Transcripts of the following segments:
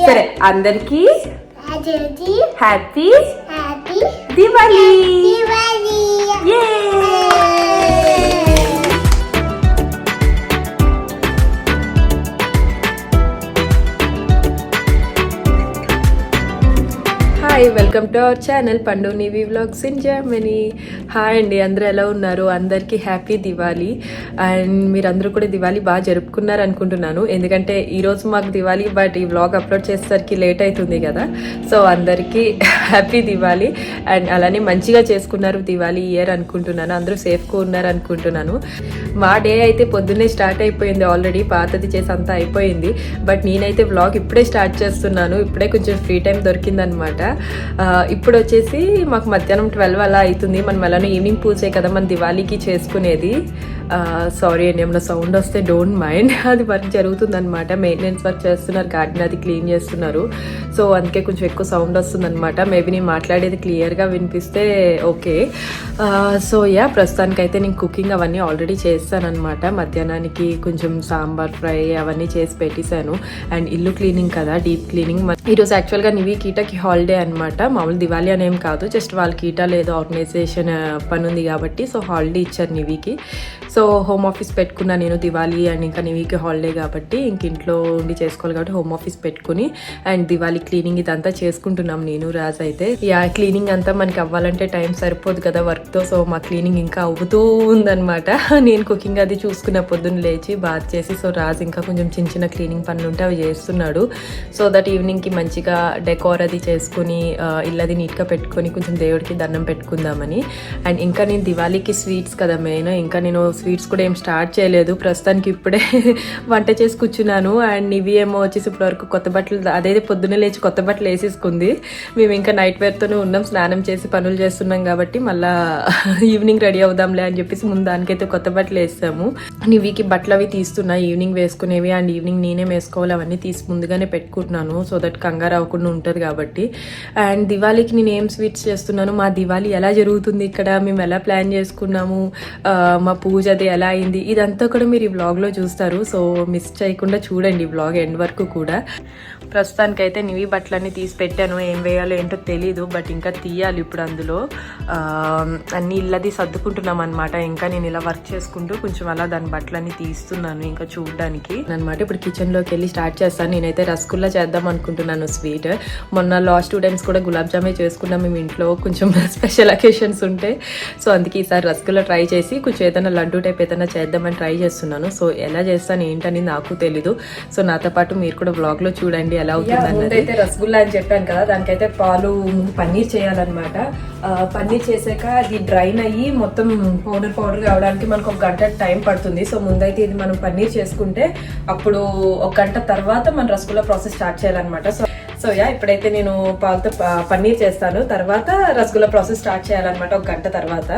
సరే అందరికి happy Diwali. Hi, welcome to our channel పండు నీవి వ్లాగ్స్ ఇన్ జర్మనీ. హాయ్ అండి, అందరూ ఎలా ఉన్నారు? అందరికీ హ్యాపీ దివాళీ. అండ్ మీరందరూ కూడా దివాళీ బాగా జరుపుకున్నారు అనుకుంటున్నాను, ఎందుకంటే ఈరోజు మాకు దివాళీ, బట్ ఈ వ్లాగ్ అప్లోడ్ చేసేసరికి లేట్ అవుతుంది కదా. సో అందరికీ హ్యాపీ దివాళీ. అండ్ అలానే మంచిగా చేసుకున్నారు దివాళీ ఇయర్ అనుకుంటున్నాను. అందరూ సేఫ్గా ఉన్నారు అనుకుంటున్నాను. మా డే అయితే పొద్దున్నే స్టార్ట్ అయిపోయింది, ఆల్రెడీ పాతది చేసి అంతా అయిపోయింది. బట్ నేనైతే వ్లాగ్ ఇప్పుడే స్టార్ట్ చేస్తున్నాను, ఇప్పుడే కొంచెం ఫ్రీ టైం దొరికిందనమాట. ఇప్పుడు వచ్చేసి మాకు మధ్యాహ్నం 12 అలా అవుతుంది. మనం ఎలానో ఈవినింగ్ పూజే కదా మన దివాళీకి చేసుకునేది. సారీ అండి, ఏమైనా సౌండ్ వస్తే డోంట్ మైండ్. అది వర్క్ జరుగుతుందనమాట, మెయింటెనెన్స్ వర్క్ చేస్తున్నారు, గార్డెన్ అది క్లీన్ చేస్తున్నారు. సో అందుకే కొంచెం ఎక్కువ సౌండ్ వస్తుందనమాట. మేబీ నేను మాట్లాడేది క్లియర్గా వినిపిస్తే ఓకే. సో ప్రస్తుతానికైతే నేను కుకింగ్ అవన్నీ ఆల్రెడీ చేస్తానమాట. మధ్యాహ్నానికి కొంచెం సాంబార్ ఫ్రై అవన్నీ చేసి పెట్టేశాను. అండ్ ఇల్లు క్లీనింగ్ కదా, డీప్ క్లీనింగ్. ఈరోజు యాక్చువల్గా నివి కీటకి హాలిడే అనమాట. మామూలు దివాళీ అనేం కాదు, జస్ట్ వాళ్ళ కీటా లేదో ఆర్గనైజేషన్ పని ఉంది కాబట్టి సో హాలిడే ఇచ్చారు నివికి. సో హోమ్ ఆఫీస్ పెట్టుకున్నా నేను దివాళీ, అండ్ ఇంకా నివికి హాలిడే కాబట్టి ఇంక ఇంట్లో ఉండి చేసుకోవాలి కాబట్టి హోమ్ ఆఫీస్ పెట్టుకుని అండ్ దివాళీ క్లీనింగ్ ఇదంతా చేసుకుంటున్నాం నేను రాజు అయితే. క్లీనింగ్ అంతా మనకి అవ్వాలంటే టైం సరిపోదు కదా వర్క్తో. సో మా క్లీనింగ్ ఇంకా అవుతూ ఉందన్నమాట. నేను కుకింగ్ అది చూసుకున్న పొద్దున్న లేచి బాత్ చేసి, సో రాజు ఇంకా కొంచెం చిన్న చిన్న క్లీనింగ్ పనులు ఉంటే అవి చేస్తున్నాడు. సో దట్ ఈవినింగ్కి మంచిగా డెకోర్ అది చేసుకుని ఇల్లది నీట్గా పెట్టుకొని కొంచెం దేవుడికి దండం పెట్టుకుందామని. అండ్ ఇంకా నేను దివాళీకి స్వీట్స్ కదా మెయిన్, ఇంకా నేను స్వీట్స్ కూడా ఏం స్టార్ట్ చేయలేదు. ప్రస్తుతానికి ఇప్పుడే వంట చేసి కూర్చున్నాను. అండ్ ఇవి ఏమో వచ్చేసి ఇప్పటివరకు కొత్త బట్టలు, అదైతే పొద్దున్నే లేచి కొత్త బట్టలు వేసేసుకుంది. మేము ఇంకా నైట్ వేర్తోనే ఉన్నాం, స్నానం చేసి పనులు చేస్తున్నాం కాబట్టి మళ్ళీ ఈవినింగ్ రెడీ అవుదాంలే అని చెప్పేసి ముందు దానికైతే కొత్త బట్టలు వేస్తాము. నివికి బట్టలు అవి తీస్తున్నా, ఈవినింగ్ వేసుకునేవి. అండ్ ఈవినింగ్ నేనే వేసుకోవాలి, అవన్నీ తీసి ముందుగానే పెట్టుకుంటున్నాను సో దట్ కంగారు అవ్వకుండా ఉంటుంది కాబట్టి. అండ్ దివాళీకి నేను ఏం స్వీట్స్ చేస్తున్నాను, మా దివాళీ ఎలా జరుగుతుంది ఇక్కడ, మేము ఎలా ప్లాన్ చేసుకున్నాము, మా పూజ అది ఎలా అయింది, ఇదంతా కూడా మీరు ఈ వ్లాగ్లో చూస్తారు. సో మిస్ చేయకుండా చూడండి ఈ వ్లాగ్ ఎండ్ వరకు కూడా. ప్రస్తుతానికైతే నివి బట్టలన్నీ తీసి పెట్టాను, ఏం వేయాలో ఏంటో తెలీదు, బట్ ఇంకా తీయాలి ఇప్పుడు. అందులో అన్ని ఇల్లది సర్దుకుంటున్నాం అనమాట. ఇంకా నేను ఇలా వర్క్ చేసుకుంటూ కొంచెం అలా దాని బట్టలన్నీ తీస్తున్నాను ఇంకా చూడడానికి అనమాట. ఇప్పుడు కిచెన్లోకి వెళ్ళి స్టార్ట్ చేస్తాను. నేనైతే రసగుల్లా చేద్దాం అనుకుంటున్నాను స్వీట్. మొన్న లాస్ట్ 2 times కూడా గులాబ్ జామే చేసుకున్నాం మేము ఇంట్లో, కొంచెం స్పెషల్ అకేషన్స్ ఉంటే. సో అందుకే ఈసారి రసగుల్లా ట్రై చేసి కొంచెం ఏదైనా లడ్డూ టైప్ ఏదైనా చేద్దామని ట్రై చేస్తున్నాను. సో ఎలా చేస్తాను ఏంటని నాకు తెలీదు. సో నాతో పాటు మీరు కూడా వ్లాగ్లో చూడండి ఎలా అవుతుంది. అయితే రసగుల్లా అని చెప్పాను కదా, దానికైతే పాలు పన్నీర్ చేయాలన్నమాట. పన్నీర్ చేసాక అది డ్రైన్ అయ్యి మొత్తం పౌడర్ కావడానికి మనకు 1 గంట టైం పడుతుంది. సో ముందైతే ఇది మనం పన్నీర్ చేసుకుంటే అప్పుడు 1 గంట తర్వాత మన రసగుల్లా ప్రాసెస్ స్టార్ట్ చేయాలన్నమాట. సో ఇప్పుడైతే నేను పాలతో పన్నీర్ చేస్తాను, తర్వాత రసగుల్లా ప్రాసెస్ స్టార్ట్ చేయాలన్నమాట 1 గంట తర్వాత.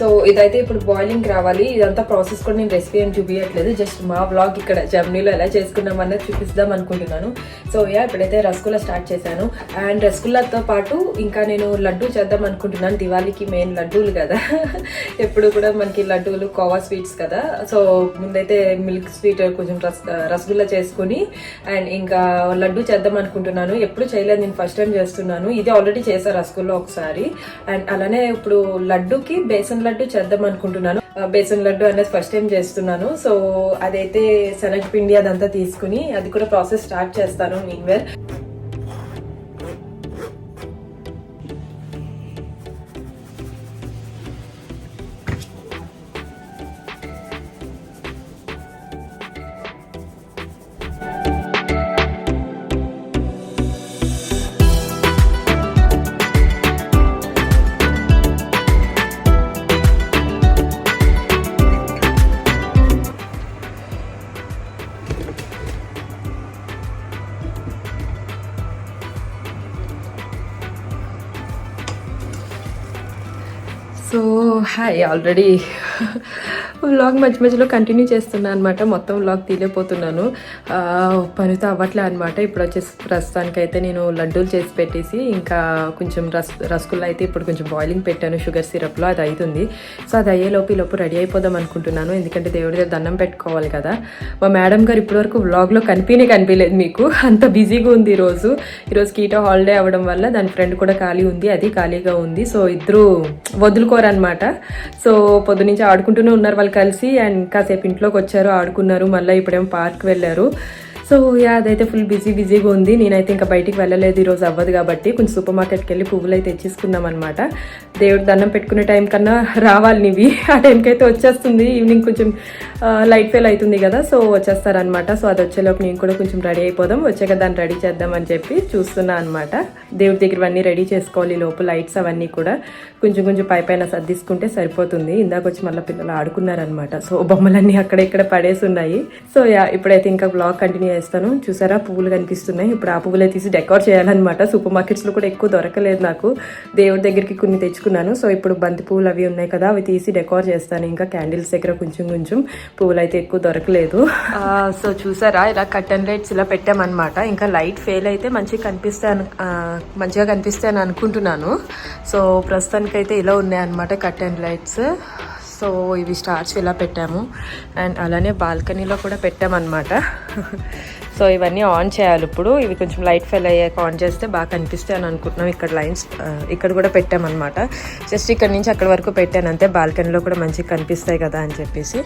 సో ఇదైతే ఇప్పుడు బాయిలింగ్ రావాలి. ఇదంతా ప్రాసెస్ కూడా నేను రెసిపీ అని చూపించట్లేదు, జస్ట్ మా వ్లాగ్ ఇక్కడ జర్మనీలో ఎలా చేసుకున్నాం అన్నది చూపిస్తాం అనుకుంటున్నాను. సో ఇప్పుడైతే రసగుల్లా స్టార్ట్ చేశాను. అండ్ రసగుల్లాతో పాటు ఇంకా నేను లడ్డూ చేద్దాం అనుకుంటున్నాను. దివాళీకి మెయిన్ లడ్డూలు కదా, ఎప్పుడు కూడా మనకి లడ్డూలు కోవా స్వీట్స్ కదా. సో ముందైతే మిల్క్ స్వీట్ కొంచెం రసగుల్లా చేసుకుని అండ్ ఇంకా లడ్డూ చేద్దాం అనుకుంటున్నాను. ఎప్పుడు చేయలేదు నేను, ఫస్ట్ టైం చేస్తున్నాను. ఇది ఆల్రెడీ చేశాను రసగుల్లా ఒకసారి. అండ్ అలానే ఇప్పుడు లడ్డూకి బేసన్ లడ్డు చేద్దాం అనుకుంటున్నాను. బేసన్ లడ్డు అనేది ఫస్ట్ టైం చేస్తున్నాను. సో అదైతే శనగపిండి అదంతా తీసుకుని అది కూడా ప్రాసెస్ స్టార్ట్ చేస్తాను మీన్వేర్. సో హాయ్, ఆల్రెడీ వ్లాగ్ మధ్య మధ్యలో కంటిన్యూ చేస్తున్నాను అనమాట. మొత్తం వ్లాగ్ తీయలేకపోతున్నాను, పనితో అవ్వట్లే అనమాట. ఇప్పుడు వచ్చేసి ప్రస్తుతానికైతే నేను లడ్డూలు చేసి పెట్టేసి ఇంకా కొంచెం రసగుల్లా అయితే ఇప్పుడు కొంచెం బాయిలింగ్ పెట్టాను షుగర్ సిరప్లో, అది అవుతుంది. సో అది అయ్యేలోపు రెడీ అయిపోదాం అనుకుంటున్నాను, ఎందుకంటే దేవుడి దగ్గర దండం పెట్టుకోవాలి కదా. మా మేడం గారు ఇప్పటివరకు వ్లాగ్లో కనిపించలేదు మీకు, అంత బిజీగా ఉంది ఈరోజు కీటో హాలిడే అవ్వడం వల్ల దాని ఫ్రెండ్ కూడా ఖాళీ ఉంది, అది ఖాళీగా ఉంది. సో ఇద్దరు వదులుకోరనమాట. సో పొద్దు నుంచి ఆడుకుంటూనే ఉన్నారు వాళ్ళు కలిసి, అండ్ కాసేపు ఇంట్లోకి వచ్చారు, ఆడుకున్నారు, మళ్ళీ ఇప్పుడేమో పార్క్ వెళ్ళారు. సో అదైతే ఫుల్ బిజీగా ఉంది. నేనైతే ఇంకా బయటికి వెళ్ళలేదు, ఈరోజు అవ్వదు కాబట్టి కొంచెం సూపర్ మార్కెట్కి వెళ్ళి పువ్వులు అయితే తెచ్చేసుకుందాం అనమాట. దేవుడు దండం పెట్టుకునే టైం కన్నా రావాలి నీవి, ఆ టైంకి అయితే వచ్చేస్తుంది. ఈవినింగ్ కొంచెం లైట్ ఫెయిల్ అవుతుంది కదా, సో వచ్చేస్తారనమాట. సో అది వచ్చేలోపు నేను కూడా కొంచెం రెడీ అయిపోదాం, వచ్చాక దాన్ని రెడీ చేద్దాం అని చెప్పి చూస్తున్నా అనమాట. దేవుడి దగ్గర అన్నీ రెడీ చేసుకోవాలి, లోపు లైట్స్ అవన్నీ కూడా కొంచెం పైన సర్దిసుకుంటే సరిపోతుంది. ఇందాక వచ్చి మళ్ళీ పిల్లలు ఆడుకున్నారనమాట. సో బొమ్మలన్నీ అక్కడ ఇక్కడ పడేసి ఉన్నాయి. సో ఇప్పుడైతే ఇంకా బ్లాగ్ కంటిన్యూ చేస్తాను. చూసారా పువ్వులు కనిపిస్తున్నాయి, ఇప్పుడు ఆ పువ్వులే తీసి డెకోర్ చేయాలన్నమాట. సూపర్ మార్కెట్స్లో కూడా ఎక్కువ దొరకలేదు నాకు, దేవుడి దగ్గరికి కొన్ని తెచ్చుకున్నాను. సో ఇప్పుడు బంతి పువ్వులు అవి ఉన్నాయి కదా, అవి తీసి డెకోర్ చేస్తాను. ఇంకా క్యాండిల్స్ దగ్గర కొంచెం పువ్వులు అయితే ఎక్కువ దొరకలేదు. సో చూసారా ఇలా కర్టన్ లైట్స్ ఇలా పెట్టామన్నమాట. ఇంకా లైట్ ఫెయిల్ అయితే మంచిగా కనిపిస్తాయని అనుకుంటున్నాను. సో ప్రస్తుతానికైతే ఇలా ఉన్నాయన్నమాట కర్టన్ లైట్స్. సో ఇవి స్టార్స్ ఇలా పెట్టాము, అండ్ అలానే బాల్కనీలో కూడా పెట్టామన్నమాట. సో ఇవన్నీ ఆన్ చేయాలి ఇప్పుడు. ఇవి కొంచెం లైట్ ఫెయిల్ అయ్యాక ఆన్ చేస్తే బాగా కనిపిస్తాయి అని అనుకుంటున్నాం. ఇక్కడ లైన్స్ ఇక్కడ కూడా పెట్టామన్నమాట. జస్ట్ ఇక్కడ నుంచి అక్కడి వరకు పెట్టాను అంతే, బాల్కనీలో కూడా మంచిగా కనిపిస్తాయి కదా అని చెప్పేసి.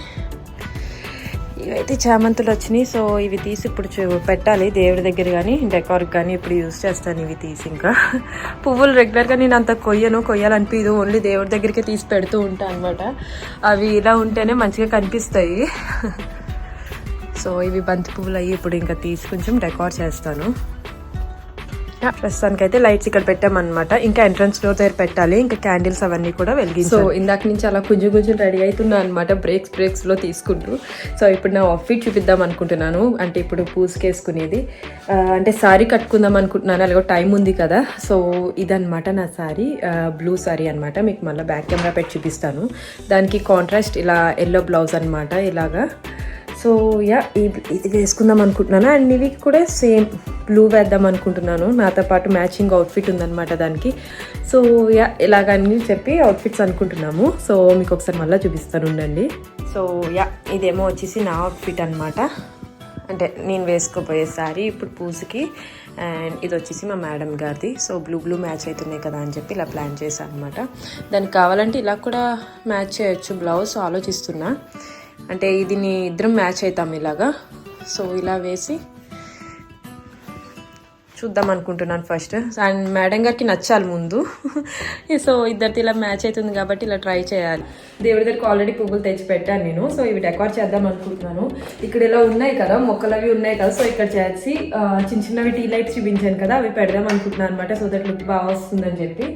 ఇవైతే చామంతులు వచ్చినాయి. సో ఇవి తీసి ఇప్పుడు పెట్టాలి దేవుడి దగ్గర కానీ డెకార్కి కానీ ఇప్పుడు యూజ్ చేస్తాను ఇవి తీసి. ఇంకా పువ్వులు రెగ్యులర్గా నేను అంత కొయ్యాలనిపించదు, ఓన్లీ దేవుడి దగ్గరికి తీసి పెడుతూ ఉంటాను అనమాట. అవి ఇలా ఉంటేనే మంచిగా కనిపిస్తాయి. సో ఇవి బంతి పువ్వులు అయ్యి ఇప్పుడు ఇంకా తీసి కొంచెం డెకార్ చేస్తాను. ప్రస్తుతానికైతే లైట్స్ ఇక్కడ పెట్టామన్నమాట. ఇంకా ఎంట్రన్స్ డోర్ దగ్గర పెట్టాలి, ఇంకా క్యాండిల్స్ అవన్నీ కూడా వెలిగించాలి. సో ఇందాక నుంచి అలా కొంచెం రెడీ అవుతున్నా అనమాట, బ్రేక్స్ లో తీసుకుంటూ. సో ఇప్పుడు నా అవుట్ఫిట్ చూపిద్దాం అనుకుంటున్నాను. అంటే ఇప్పుడు పూసుకేసుకునేది, అంటే సారీ కట్టుకుందాం అనుకుంటున్నాను, అలాగే టైం ఉంది కదా. సో ఇదనమాట నా సారీ, బ్లూ సారీ అనమాట. మీకు మళ్ళీ బ్యాక్ కెమెరా పెట్టి చూపిస్తాను. దానికి కాంట్రాస్ట్ ఇలా ఎల్లో బ్లౌజ్ అనమాట ఇలాగా. సో ఇది వేసుకుందాం అనుకుంటున్నాను, అండ్ ఇవి కూడా సేమ్ బ్లూ వేద్దాం అనుకుంటున్నాను. నాతో పాటు మ్యాచింగ్ అవుట్ఫిట్ ఉందన్నమాట దానికి. సో ఇలాగని చెప్పి అవుట్ఫిట్స్ అనుకుంటున్నాము. సో మీకు ఒకసారి మళ్ళీ చూపిస్తాను ఉండండి. సో ఇదేమో వచ్చేసి నా అవుట్ఫిట్ అనమాట, అంటే నేను వేసుకోబోయే సారీ ఇప్పుడు పూజకి. అండ్ ఇది వచ్చేసి మా మేడం గారిది. సో బ్లూ మ్యాచ్ అవుతున్నాయి కదా అని చెప్పి ఇలా ప్లాన్ చేశాను అనమాట. దానికి కావాలంటే ఇలా కూడా మ్యాచ్ చేయొచ్చు బ్లౌజ్, ఆలోచిస్తున్నా. అంటే ఇది ఇద్దరం మ్యాచ్ అవుతాం ఇలాగా. సో ఇలా వేసి చూద్దాం అనుకుంటున్నాను ఫస్ట్, అండ్ మేడం గారికి నచ్చాలి ముందు. సో ఇద్దరితో ఇలా మ్యాచ్ అవుతుంది కాబట్టి ఇలా ట్రై చేయాలి. దేవుడి దగ్గరికి ఆల్రెడీ పువ్వులు తెచ్చి పెట్టాను నేను. సో ఇవి డెకార్ చేద్దాం అనుకుంటున్నాను. ఇక్కడ ఇలా ఉన్నాయి కదా, మొక్కలు అవి ఉన్నాయి కదా. సో ఇక్కడ చేసి చిన్నవి టీ లైట్స్ చూపించాను కదా, అవి పెడదాం అనుకుంటున్నాను అనమాట. సో దట్ లుక్ బాగా వస్తుందని చెప్పి.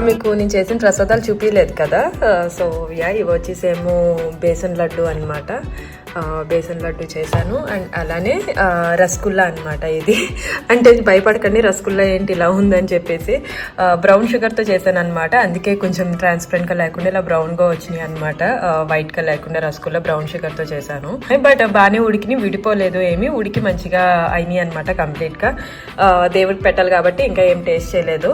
మీకు నేను చేసిన ప్రసాదాలు చూపించలేదు కదా. సో ఇవి వచ్చేసేమో బేసన్ లడ్డు అనమాట. బేసన్ లడ్డు చేశాను, అండ్ అలానే రసగుల్లా అనమాట. ఇది అంటే భయపడకండి, రసగుల్లా ఏంటి ఇలా ఉందని చెప్పేసి బ్రౌన్ షుగర్తో చేశాను అనమాట. అందుకే కొంచెం ట్రాన్స్పరెంట్గా లేకుండా ఇలా బ్రౌన్గా వచ్చినాయి అనమాట. వైట్గా లేకుండా రసగుల్లా బ్రౌన్ షుగర్తో చేశాను. బట్ బాగానే ఉడికిని, విడిపోలేదు ఏమి, ఉడికి మంచిగా అయినాయి అనమాట కంప్లీట్గా. దేవుడికి పెట్టాలి కాబట్టి ఇంకా ఏం టేస్ట్ చేయలేదు.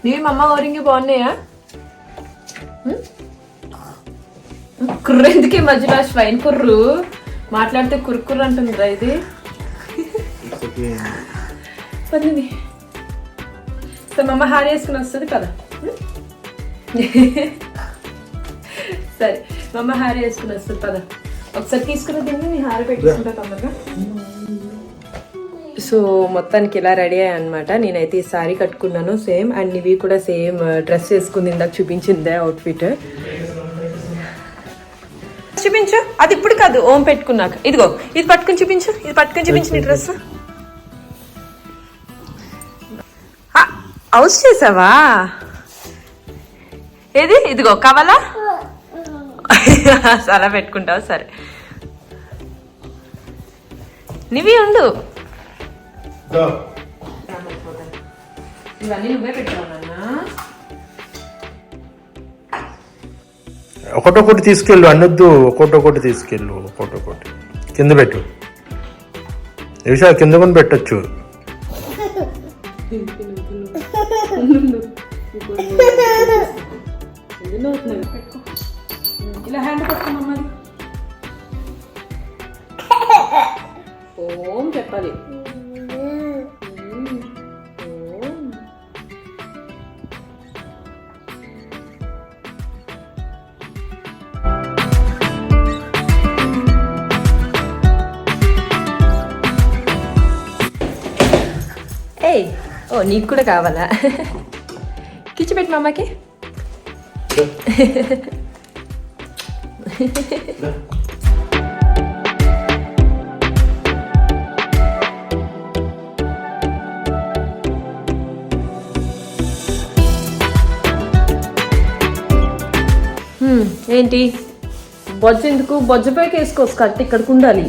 నీ అమ్మ ఓరింగి బాగున్నాయా? కుర్ర ఎందుకే మధ్యలో స్వైన్ కుర్రు మాట్లాడితే కుర్ర అంటుందిరా ఇది. పదివి సో మా అమ్మ హారీ వేసుకుని వస్తుంది కదా. సరే మా అమ్మ హారీ వేసుకుని వస్తుంది పద, ఒకసారి తీసుకుని తిని నీ హారీ పెట్టేసుకుంటా తొందరగా. సో మొత్తానికి ఇలా రెడీ అయ్యా అనమాట. నేనైతే ఈ సారీ కట్టుకున్నాను సేమ్, అండ్ ఇవి కూడా సేమ్ డ్రెస్ వేసుకుంది ఇందాక చూపించిందే అవుట్ఫిట్. చూపించు. అది ఇప్పుడు కాదు, ఓం పెట్టుకున్నాక. ఇదిగో ఇది పట్టుకుని చూపించు, ఇది పట్టుకుని చూపించు నీ డ్రెస్. హౌస్ చేసావా? ఏది? ఇదిగో కావాలా? అలా పెట్టుకుంటావు, సరే. నీవి ఉండు. ఇవన్నీ నువ్వే పెట్టుకోవాలన్నా. ఒకటొకటి తీసుకెళ్ళు, అనొద్దు. ఒకటొకటి తీసుకెళ్ళు, ఒకటొకటి కింద పెట్టు. నిమిషాలు కింద కొని పెట్టచ్చు. ఇలా హ్యాండ్ పట్టుకోమమ్మా. ఓం చెప్పాలి. ఏయ్, ఓ నీకు కూడా కావాలా? కిచ్చి పెట్టి మా అమ్మకి. ఏంటి బొజ్జ ఎందుకు? బొజ్జపైకి వేసుకోవచ్చు, కరెక్ట్ ఇక్కడికి ఉండాలి.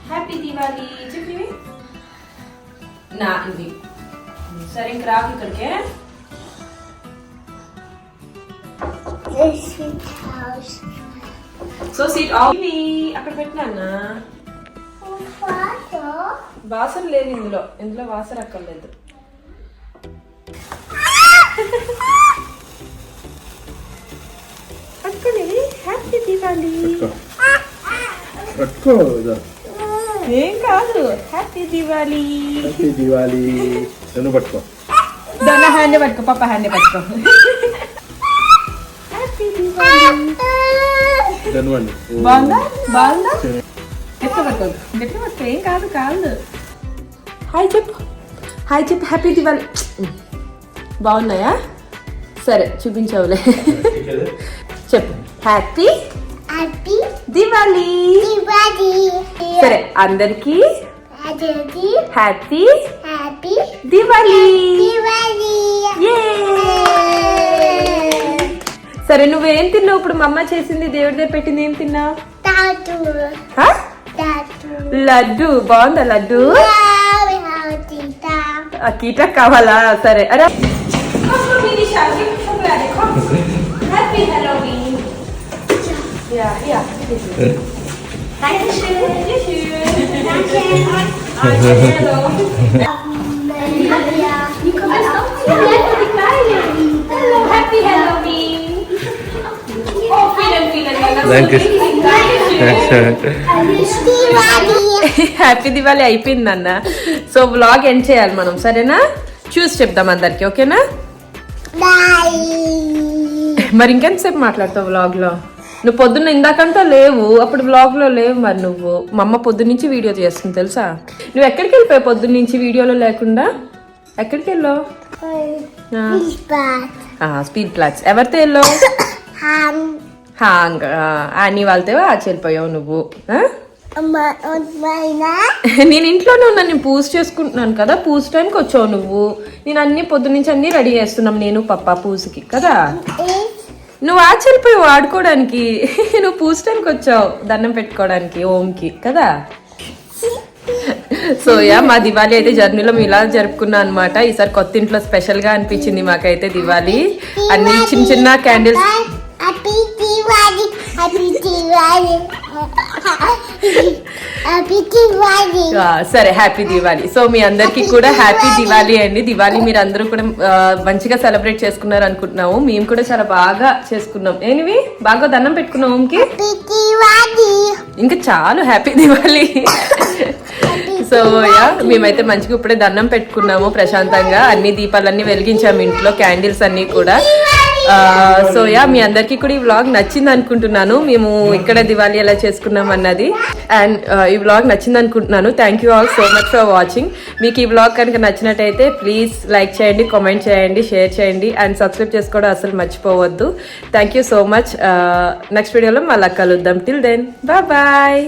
హ్యాపీ దివాళీ చెప్పివి నా. ఇది సరే, ఇంక రాకు ఇక్కడికే. సో సీట్ అక్కడ పెట్టినా. వాసన లేదు ఇందులో, ఇందులో వాసన అక్కర్లేదు. పట్టుకోండి. హ్యాపీ దీపావళి. ఏం కాదు, హ్యాపీ దివాళీ. హ్యాపీ దివాళీ. నన్ను పట్టుకో. దొన్న హ్యాండ్ పట్టుకో, పాప హ్యాండ్ పట్టుకో. హ్యాపీ దివాళీ. బాగుందా? బాగుందా? ఎట్లా పట్టుకో, ఎట్లా పట్టుకో. ఏం కాదు, కాదు. హాయ్ చెప్పు, హాయ్ చెప్పు. హ్యాపీ దివాళీ. బాగున్నాయా? సరే చూపించావులే. చెప్పు హ్యాపీ హ్యాపీ దివాళీ. సరే అందరికి హ్యాపీ హ్యాపీ దివాళీ. సరే నువ్వేం తిన్నావు ఇప్పుడు? మా అమ్మ చేసింది దేవుడి దగ్గర పెట్టింది, ఏం తిన్నావు? లడ్డు. బాగుందా లడ్డు? కీట కావాలా? సరే. అరే హ్యాపీ హలోవీన్. హ్యాపీ దివాళీ అయిపోయింది అన్న. సో వ్లాగ్ ఎండ్ చేయాలి మనం, సరేనా? చూసి చెప్దాం అందరికి, ఓకేనా? మరి ఇంకెంతసేపు మాట్లాడతావు వ్లాగ్ లో? నువ్వు పొద్దున్న ఇందాకంతా లేవు, అప్పుడు వ్లాగ్ లో లేవు. మరి నువ్వు మా అమ్మ పొద్దున్న నుంచి వీడియో చేస్తుంది తెలుసా? నువ్వు ఎక్కడికి వెళ్ళిపోయావు పొద్దున్న నుంచి వీడియోలో లేకుండా? ఎక్కడికి వెళ్ళావు? Speed plots. ఎవరితో వెళ్ళావు? హాంగ్ అని వాళ్ళతో వెళ్ళిపోయావు నువ్వు. నేను ఇంట్లోనే ఉన్నా, నేను పూజ చేసుకుంటున్నాను కదా. పూజ టైంకి వచ్చావు నువ్వు. నేను అన్ని పొద్దున్నుంచి అన్ని రెడీ చేస్తున్నాం, నేను పప్ప పూజకి కదా. నువ్వు వెళ్ళిపోయావు ఆడుకోవడానికి. నువ్వు పూజ టైంకి వచ్చావు దండం పెట్టుకోవడానికి ఓంకి కదా. సో మా దివాళీ అయితే జర్నీలో ఇలా జరుపుకున్నా అనమాట. ఈసారి కొత్త ఇంట్లో స్పెషల్ గా అనిపించింది మాకైతే దివాళీ. అన్ని చిన్న చిన్న క్యాండిల్స్. సరే హ్యాపీ దివాళీ. సో మీ అందరికి కూడా హ్యాపీ దివాళీ అండి. దివాళీ మీరు అందరూ కూడా మంచిగా సెలబ్రేట్ చేసుకున్నారు అనుకుంటున్నాము. మేము కూడా చాలా బాగా చేసుకున్నాం. ఏనివి బాగా దండం పెట్టుకున్నాం ఓంకి. ఇంకా చాలు హ్యాపీ దివాళీ. సో మేమైతే మంచిగా ఇప్పుడే దండం పెట్టుకున్నాము ప్రశాంతంగా. అన్ని దీపాలన్నీ వెలిగించాము ఇంట్లో, క్యాండిల్స్ అన్ని కూడా. సో యా మీ అందరికీ కూడా ఈ వ్లాగ్ నచ్చింది అనుకుంటున్నాను. మేము ఇక్కడ దివాళీ ఎలా చేసుకున్నాం అన్నది. అండ్ ఈ వ్లాగ్ నచ్చింది అనుకుంటున్నాను. Thank you all so much for watching. మీకు ఈ వ్లాగ్ కనుక నచ్చినట్టయితే ప్లీజ్ లైక్ చేయండి, కామెంట్ చేయండి, షేర్ చేయండి అండ్ సబ్స్క్రైబ్ చేసుకోవడం అసలు మర్చిపోవద్దు. Thank you so much. Next వీడియోలో మళ్ళీ కలుద్దాం. Till then bye.